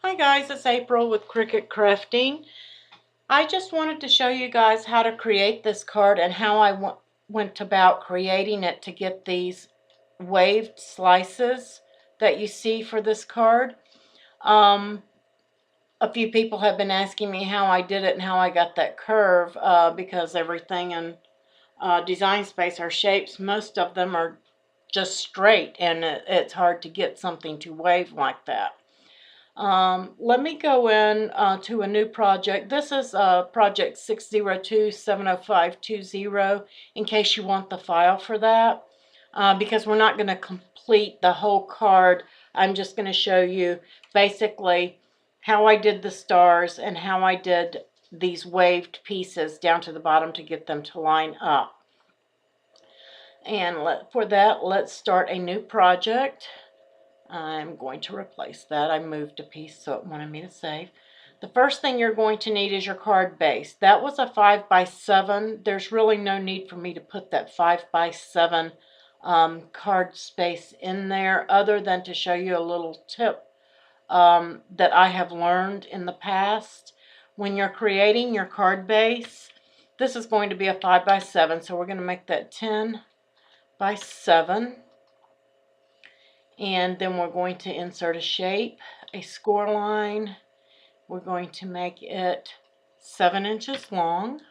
Hi guys, it's April with Cricut Crafting. I just wanted to show you guys how to create this card and how I went about creating it to get these waved slices that you see for this card. A few people have been asking me how I did it and how I got that curve because everything in Design Space are shapes. Most of them are just straight and it's hard to get something to wave like that. Let me go in to a new project. This is project 602-70520 in case you want the file for that. Because we're not going to complete the whole card. I'm just going to show you basically how I did the stars and how I did these waved pieces down to the bottom to get them to line up. And for that, let's start a new project. I'm going to replace that. I moved a piece so it wanted me to save. The first thing you're going to need is your card base. That was a 5x7. There's really no need for me to put that 5x7 card space in there other than to show you a little tip that I have learned in the past. When you're creating your card base, this is going to be a 5x7, so we're going to make that 10x7. And then we're going to insert a shape, a score line. We're going to make it 7 inches long.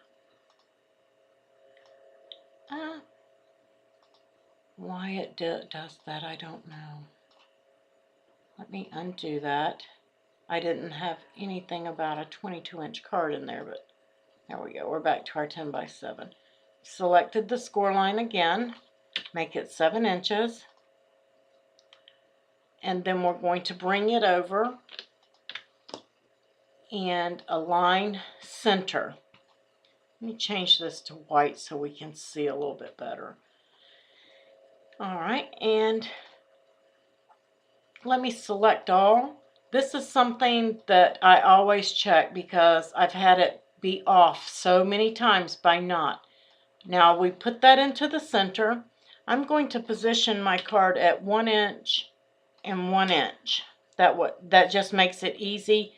Why it does that, I don't know. Let me undo that. I didn't have anything about a 22-inch card in there, but there we go. We're back to our 10x7. Selected the score line again. Make it 7 inches. And then we're going to bring it over and align center. Let me change this to white so we can see a little bit better. Alright, and let me select all. This is something that I always check because I've had it be off so many times by not. Now we put that into the center. I'm going to position my card at 1 inch and 1 inch. That just makes it easy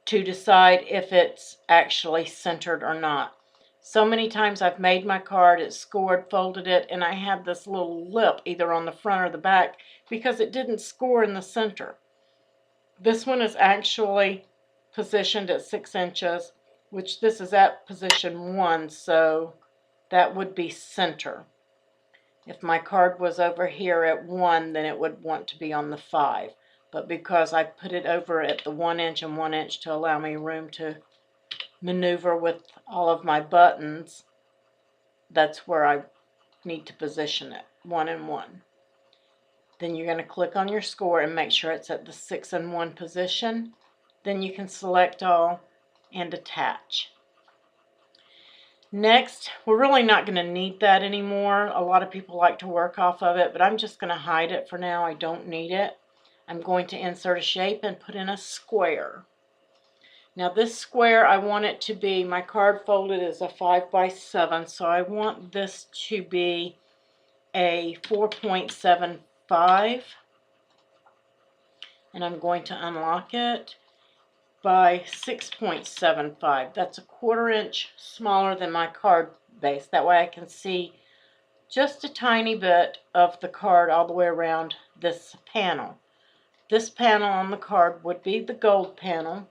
to decide if it's actually centered or not. So many times I've made my card, it's scored, folded it, and I had this little lip either on the front or the back because it didn't score in the center. This one is actually positioned at 6 inches, which this is at position 1, so that would be center. If my card was over here at 1, then it would want to be on the 5. But because I put it over at the 1 inch and 1 inch to allow me room to maneuver with all of my buttons, that's where I need to position it, 1 and 1. Then you're going to click on your score and make sure it's at the 6 and 1 position. Then you can select all and attach. Next, we're really not going to need that anymore. A lot of people like to work off of it, but I'm just going to hide it for now. I don't need it. I'm going to insert a shape and put in a square. Now this square, I want it to be, my card folded is a 5x7, so I want this to be a 4.75. And I'm going to unlock it by 6.75. That's a 1/4 inch smaller than my card base. That way I can see just a tiny bit of the card all the way around this panel. This panel on the card would be the gold panel,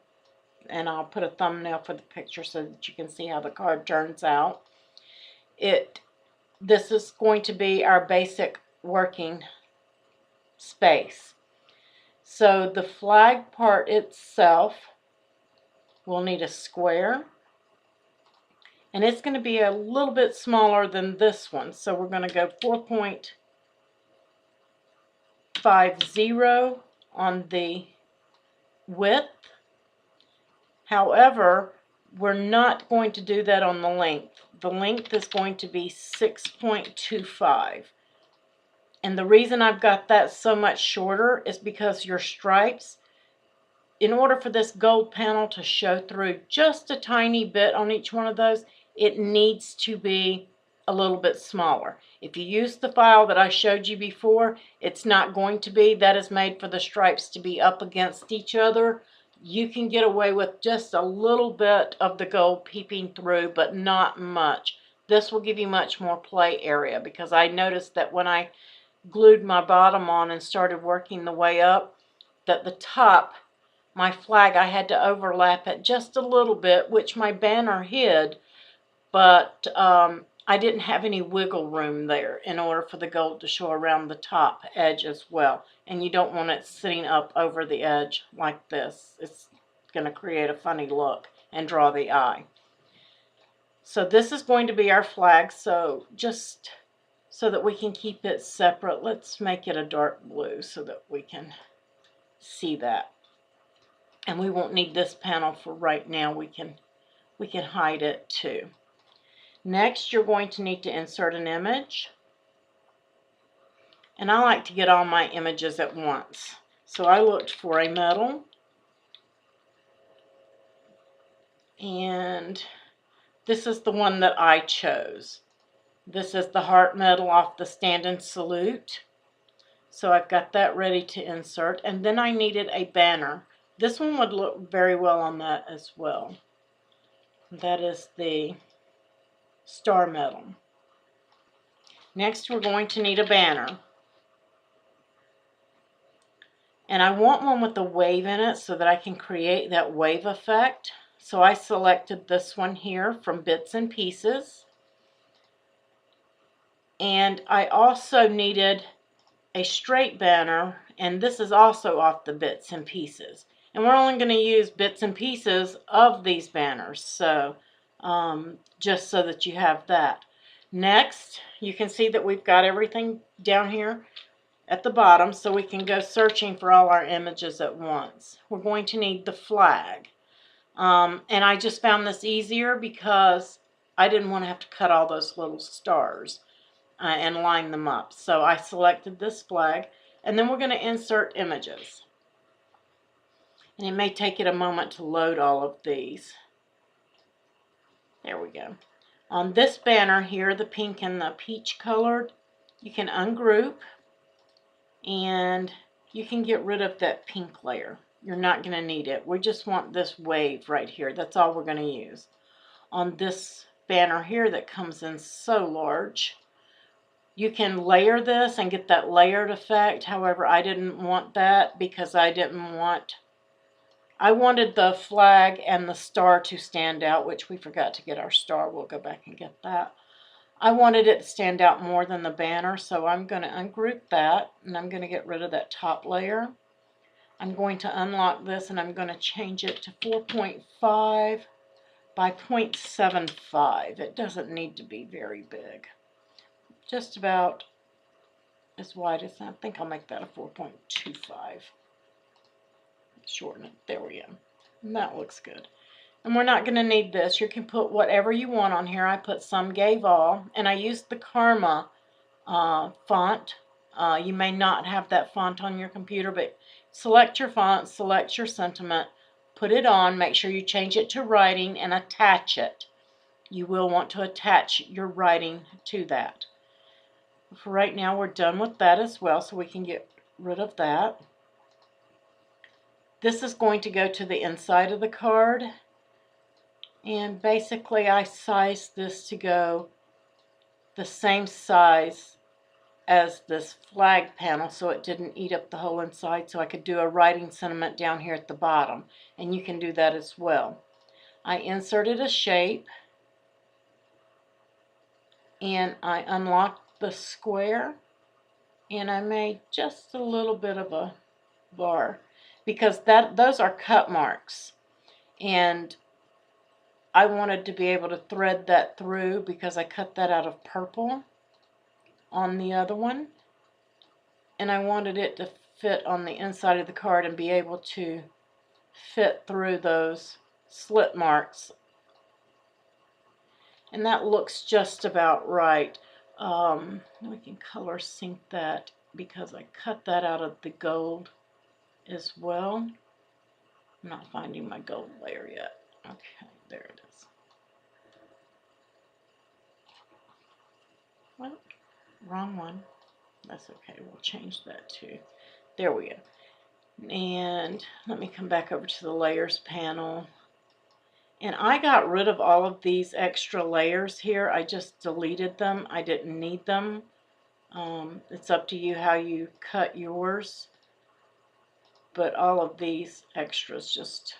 and I'll put a thumbnail for the picture so that you can see how the card turns out. This is going to be our basic working space. So the flag part itself will need a square, and it's going to be a little bit smaller than this one, so we're going to go 4.50 on the width. However, we're not going to do that on the length. The length is going to be 6.25. And the reason I've got that so much shorter is because your stripes, in order for this gold panel to show through just a tiny bit on each one of those, it needs to be a little bit smaller. If you use the file that I showed you before, it's not going to be. That is made for the stripes to be up against each other. you can get away with just a little bit of the gold peeping through, but not much. This will give you much more play area, because I noticed that when I glued my bottom on and started working the way up, that the top, my flag, I had to overlap it just a little bit, which my banner hid, but I didn't have any wiggle room there in order for the gold to show around the top edge as well. And you don't want it sitting up over the edge like this. It's going to create a funny look and draw the eye. So this is going to be our flag, so just so that we can keep it separate, let's make it a dark blue so that we can see that. And we won't need this panel for right now. We can hide it too. Next, you're going to need to insert an image. And I like to get all my images at once. So I looked for a medal. And this is the one that I chose. This is the heart medal off the Stand and Salute. So I've got that ready to insert. And then I needed a banner. This one would look very well on that as well. That is the Star Medal. Next, we're going to need a banner. And I want one with a wave in it so that I can create that wave effect. So I selected this one here from Bits and Pieces. And I also needed a straight banner, and this is also off the Bits and Pieces. And we're only going to use bits and pieces of these banners, so just so that you have that. Next, you can see that we've got everything down here at the bottom, so we can go searching for all our images at once. We're going to need the flag. And I just found this easier because I didn't want to have to cut all those little stars and line them up. So I selected this flag, and then we're going to insert images. And it may take it a moment to load all of these. There we go. On this banner here, the pink and the peach colored, you can ungroup and you can get rid of that pink layer. You're not going to need it. We just want this wave right here. That's all we're going to use. On this banner here that comes in so large, you can layer this and get that layered effect. However, I didn't want that because I wanted the flag and the star to stand out, which we forgot to get our star. We'll go back and get that. I wanted it to stand out more than the banner, so I'm going to ungroup that, and I'm going to get rid of that top layer. I'm going to unlock this, and I'm going to change it to 4.5 by 0.75. It doesn't need to be very big. Just about as wide as, I think I'll make that a 4.25. Shorten it. There we go. And that looks good. And we're not going to need this. You can put whatever you want on here. I put Some Gave All, and I used the Karma font. You may not have that font on your computer, but select your font, select your sentiment, put it on, make sure you change it to writing, and attach it. You will want to attach your writing to that. For right now, we're done with that as well, so we can get rid of that. This is going to go to the inside of the card, and basically I sized this to go the same size as this flag panel so it didn't eat up the whole inside, so I could do a writing sentiment down here at the bottom, and you can do that as well. I inserted a shape, and I unlocked the square, and I made just a little bit of a bar, because those are cut marks, and I wanted to be able to thread that through because I cut that out of purple on the other one, and I wanted it to fit on the inside of the card and be able to fit through those slit marks, and that looks just about right. We can color sync that because I cut that out of the gold as well. I'm not finding my gold layer yet. Okay, there it is. Well, wrong one. That's okay. We'll change that too. There we go. And let me come back over to the layers panel. And I got rid of all of these extra layers here. I just deleted them. I didn't need them. It's up to you how you cut yours. But all of these extras just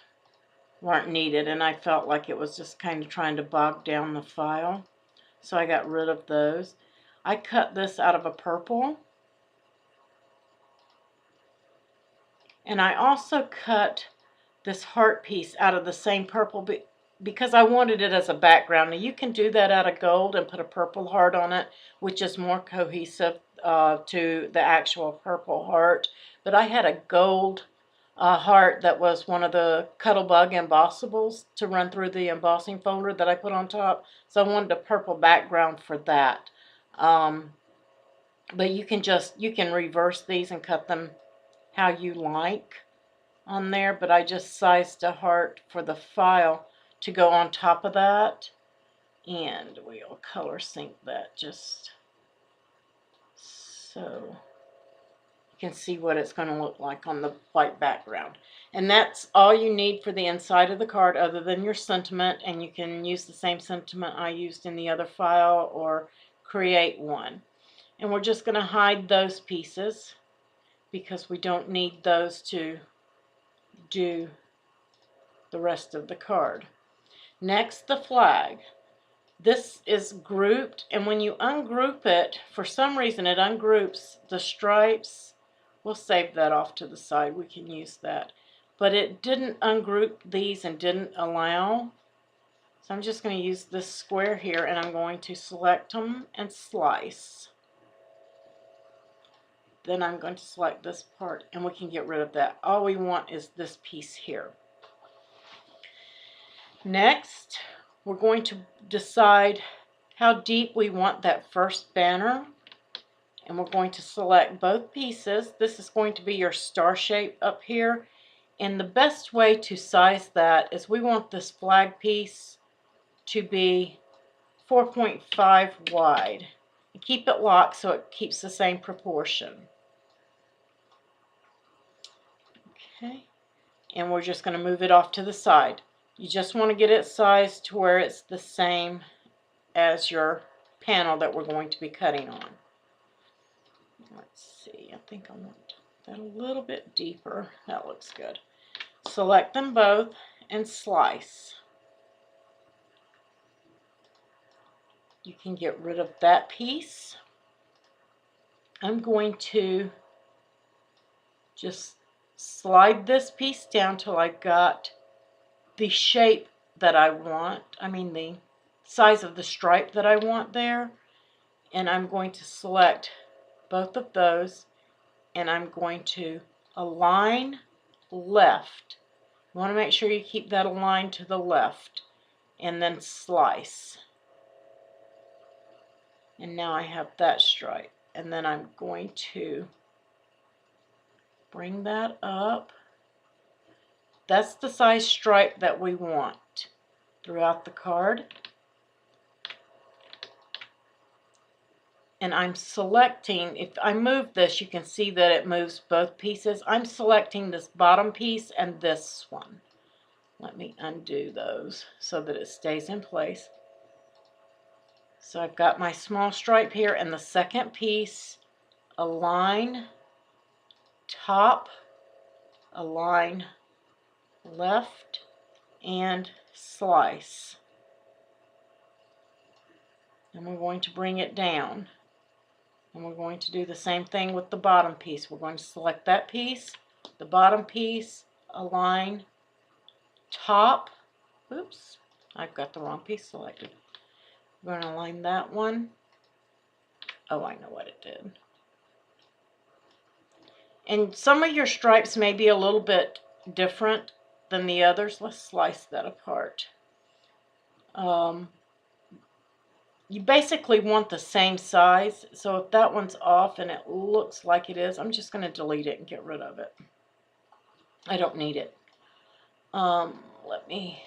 weren't needed, and I felt like it was just kind of trying to bog down the file. So I got rid of those. I cut this out of a purple. And I also cut this heart piece out of the same purple because I wanted it as a background. Now you can do that out of gold and put a purple heart on it, which is more cohesive to the actual purple heart. But I had a gold heart that was one of the Cuttlebug embossables to run through the embossing folder that I put on top. So I wanted a purple background for that. But you can reverse these and cut them how you like on there, but I just sized a heart for the file to go on top of that, and we'll color sync that just so you can see what it's going to look like on the white background. And that's all you need for the inside of the card other than your sentiment, and you can use the same sentiment I used in the other file or create one. And we're just going to hide those pieces because we don't need those to do the rest of the card. Next, the flag. This is grouped, and when you ungroup it, for some reason it ungroups the stripes. We'll save that off to the side. We can use that. But it didn't ungroup these and didn't allow. So I'm just going to use this square here, and I'm going to select them and slice. Then I'm going to select this part, and we can get rid of that. All we want is this piece here. Next, we're going to decide how deep we want that first banner, and we're going to select both pieces. This is going to be your star shape up here, and the best way to size that is we want this flag piece to be 4.5 wide. Keep it locked so it keeps the same proportion. Okay, and we're just going to move it off to the side. You just want to get it sized to where it's the same as your panel that we're going to be cutting on. Let's see, I think I want that a little bit deeper. That looks good. Select them both and slice. You can get rid of that piece. I'm going to just slide this piece down till I've got the shape that I want, the size of the stripe that I want there, and I'm going to select both of those, and I'm going to align left. You want to make sure you keep that aligned to the left, and then slice. And now I have that stripe, and then I'm going to bring that up. That's the size stripe that we want throughout the card. And I'm selecting, if I move this, you can see that it moves both pieces. I'm selecting this bottom piece and this one. Let me undo those so that it stays in place. So I've got my small stripe here, and the second piece, align top, align left, and slice. And we're going to bring it down. And we're going to do the same thing with the bottom piece. We're going to select that piece, the bottom piece, align top. Oops, I've got the wrong piece selected. We're going to align that one. Oh, I know what it did. And some of your stripes may be a little bit different than the others. Let's slice that apart. You basically want the same size, so if that one's off and it looks like it is, I'm just going to delete it and get rid of it. I don't need it. Let me,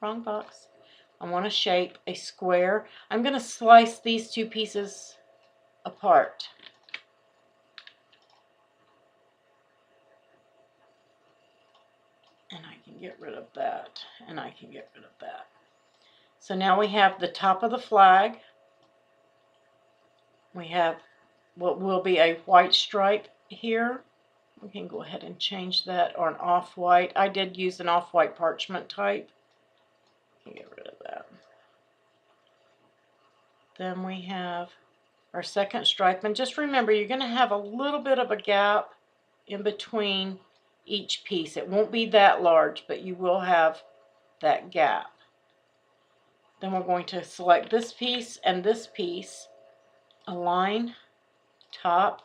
wrong box. I want to shape a square. I'm going to slice these two pieces apart. And I can get rid of that, and I can get rid of that. So now we have the top of the flag. We have what will be a white stripe here. We can go ahead and change that, or an off-white. I did use an off-white parchment type. Get rid of that. Then we have our second stripe, and just remember you're going to have a little bit of a gap in between each piece. It won't be that large, but you will have that gap. Then we're going to select this piece and this piece, align top,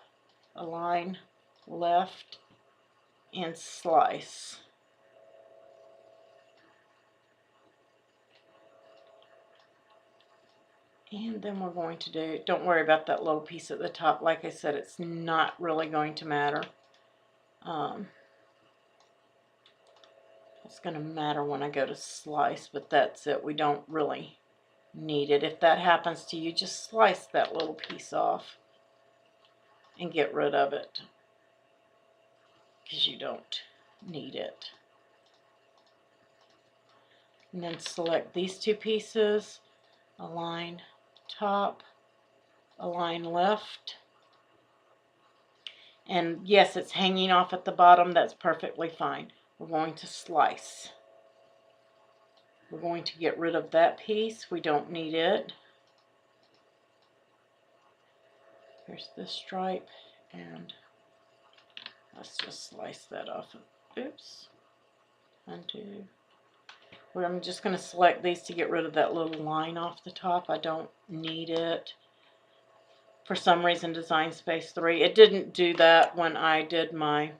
align left, and slice. And then we're going to do, don't worry about that little piece at the top. Like I said, it's not really going to matter. It's going to matter when I go to slice, but that's it. We don't really need it. If that happens to you, just slice that little piece off and get rid of it, because you don't need it. And then select these two pieces, align top, align left. And yes, it's hanging off at the bottom. That's perfectly fine. We're going to slice. We're going to get rid of that piece. We don't need it. Here's this stripe, and let's just slice that off. Oops. Undo. Well, I'm just going to select these to get rid of that little line off the top. I don't need it. For some reason, Design Space 3, it didn't do that when I did my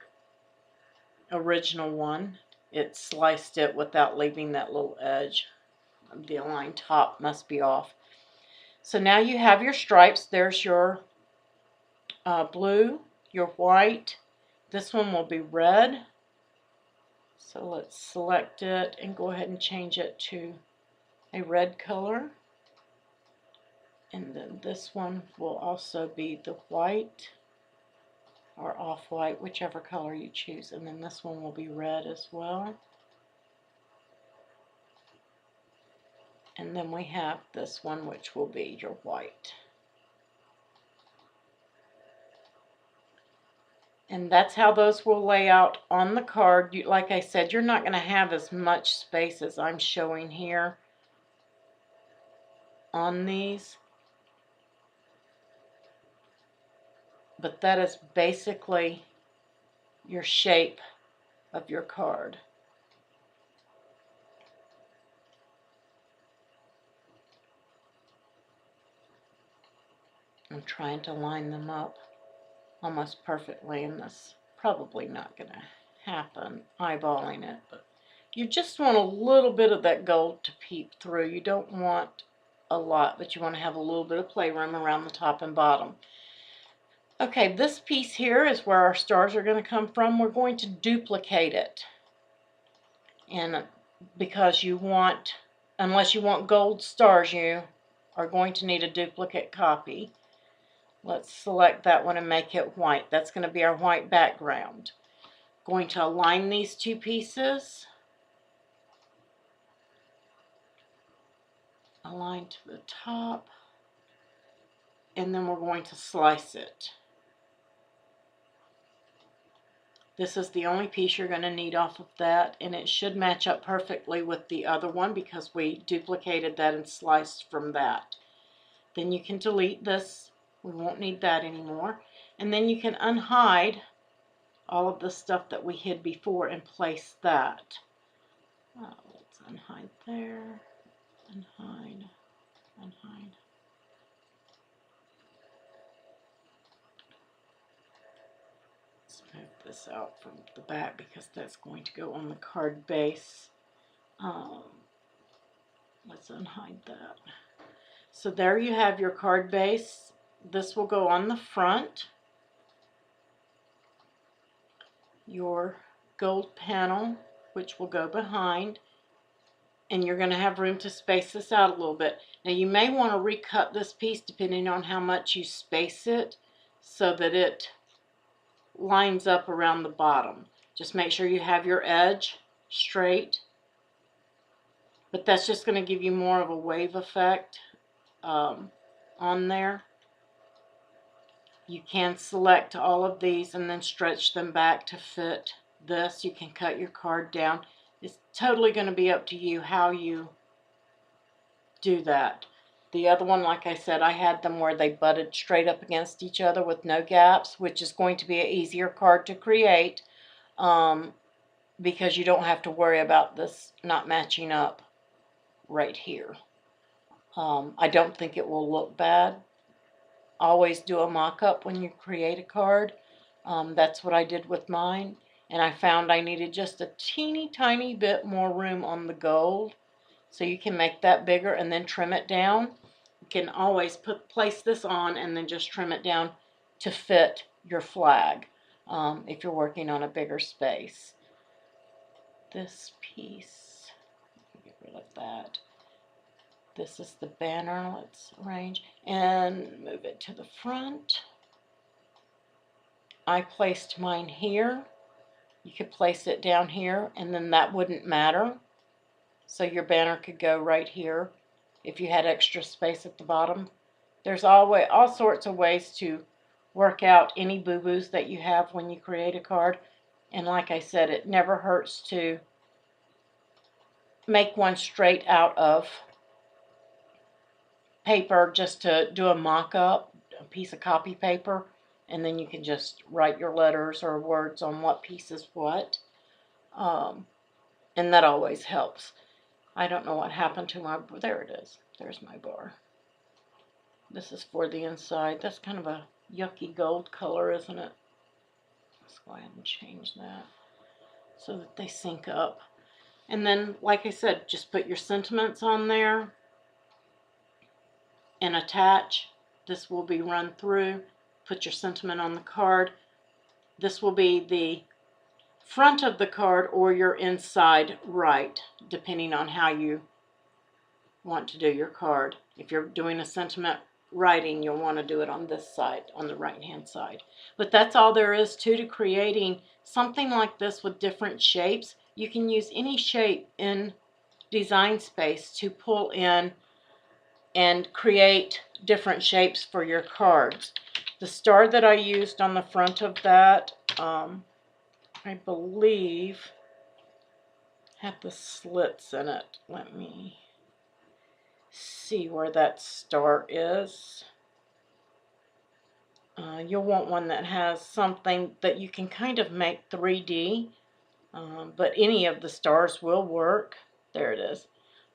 original one. It sliced it without leaving that little edge. The aligned top must be off. So now you have your stripes. There's your blue, your white. This one will be red. So let's select it and go ahead and change it to a red color. And then this one will also be the white or off-white, whichever color you choose. And then this one will be red as well. And then we have this one, which will be your white. And that's how those will lay out on the card. Like I said, you're not going to have as much space as I'm showing here on these. But that is basically your shape of your card. I'm trying to line them up almost perfectly, and that's probably not going to happen, eyeballing it. But you just want a little bit of that gold to peep through. You don't want a lot, but you want to have a little bit of playroom around the top and bottom. Okay, this piece here is where our stars are going to come from. We're going to duplicate it. And because you want, unless you want gold stars, you are going to need a duplicate copy. Let's select that one and make it white. That's going to be our white background. Going to align these two pieces. Align to the top. And then we're going to slice it. This is the only piece you're going to need off of that, and it should match up perfectly with the other one because we duplicated that and sliced from that. Then you can delete this. We won't need that anymore. And then you can unhide all of the stuff that we hid before and place that. Let's unhide there. Unhide. Unhide. Move this out from the back because that's going to go on the card base. Let's unhide that. So there you have your card base. This will go on the front. Your gold panel, which will go behind. And you're going to have room to space this out a little bit. Now you may want to recut this piece depending on how much you space it so that it lines up around the bottom. Just make sure you have your edge straight, but that's just going to give you more of a wave effect on there. You can select all of these and then stretch them back to fit this. You can cut your card down. It's totally going to be up to you how you do that. The other one, like I said, I had them where they butted straight up against each other with no gaps, which is going to be an easier card to create because you don't have to worry about this not matching up right here. I don't think it will look bad. Always do a mock-up when you create a card. That's what I did with mine, and I found I needed just a teeny tiny bit more room on the gold, so you can make that bigger and then trim it down. You can always place this on and then just trim it down to fit your flag if you're working on a bigger space. This piece, get rid of that. This is the banner. Let's arrange and move it to the front. I placed mine here. You could place it down here and then that wouldn't matter. So your banner could go right here if you had extra space at the bottom. There's all sorts of ways to work out any boo-boos that you have when you create a card. And like I said, it never hurts to make one straight out of paper, just to do a mock-up, a piece of copy paper, and then you can just write your letters or words on what piece is what, and that always helps. I don't know what happened to my, there it is, there's my bar. This is for the inside. That's kind of a yucky gold color, isn't it? Let's go ahead and change that so that they sync up. And then, like I said, just put your sentiments on there and attach. This will be run through. Put your sentiment on the card. This will be the front of the card or your inside right, depending on how you want to do your card. If you're doing a sentiment writing, you'll want to do it on this side, on the right hand side. But that's all there is to creating something like this with different shapes. You can use any shape in Design Space to pull in and create different shapes for your cards. The star that I used on the front of that, I believe, had the slits in it. Let me see where that star is. You'll want one that has something that you can kind of make 3D, but any of the stars will work. There it is.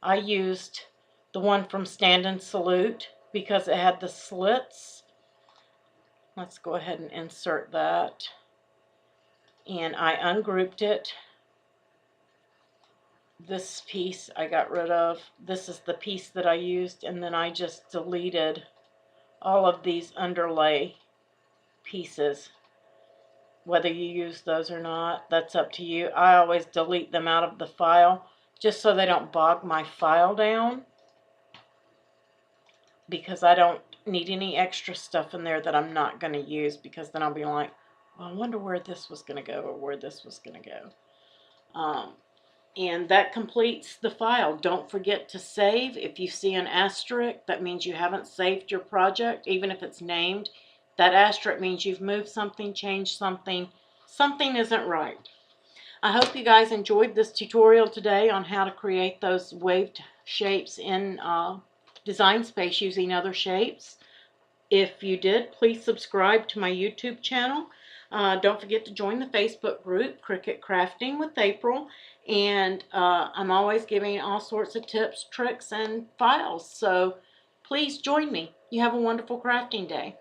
I used the one from Stand and Salute because it had the slits. Let's go ahead and insert that. And I ungrouped it. This piece I got rid of. This is the piece that I used, and then I just deleted all of these underlay pieces. Whether you use those or not, that's up to you. I always delete them out of the file just so they don't bog my file down, because I don't need any extra stuff in there that I'm not going to use, because then I'll be like, well, I wonder where this was going to go or where this was going to go. And that completes the file. Don't forget to save. If you see an asterisk, that means you haven't saved your project, even if it's named. That asterisk means you've moved something, changed something. Something isn't right. I hope you guys enjoyed this tutorial today on how to create those waved shapes in Design Space using other shapes. If you did, please subscribe to my YouTube channel. Don't forget to join the Facebook group, Cricut Crafting with April. And I'm always giving all sorts of tips, tricks, and files. So please join me. You have a wonderful crafting day.